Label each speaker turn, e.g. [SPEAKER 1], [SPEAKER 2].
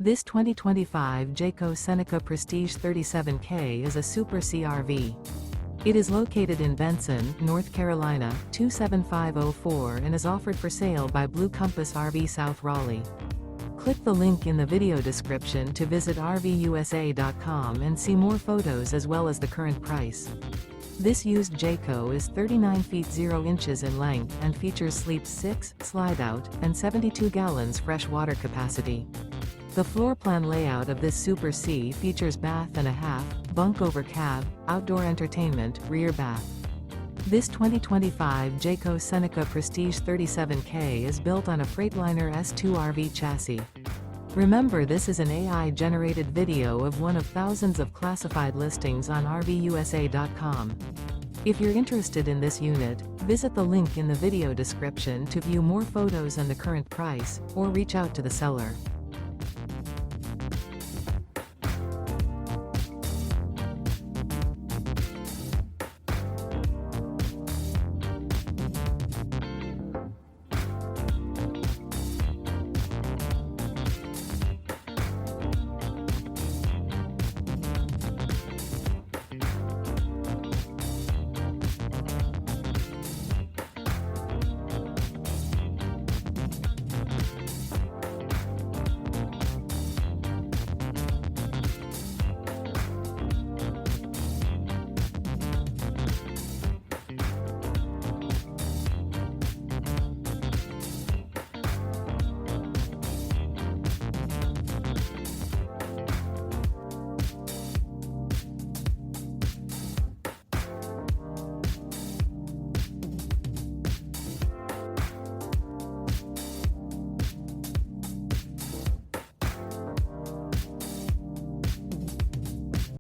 [SPEAKER 1] This 2025 Jayco Seneca Prestige 37K is a Super CRV. It is located in Benson, North Carolina, 27504 and is offered for sale by Blue Compass RV South Raleigh. Click the link in the video description to visit RVUSA.com and see more photos as well as the current price. This used Jayco is 39 feet 0 inches in length and features sleeps 6, slide-out, and 72 gallons fresh water capacity. The floor plan layout of this Super C features bath and a half, bunk over cab, outdoor entertainment, rear bath. This 2025 Jayco Seneca Prestige 37K is built on a Freightliner S2RV chassis. Remember, this is an AI-generated video of one of thousands of classified listings on RVUSA.com. If you're interested in this unit, visit the link in the video description to view more photos and the current price, or reach out to the seller.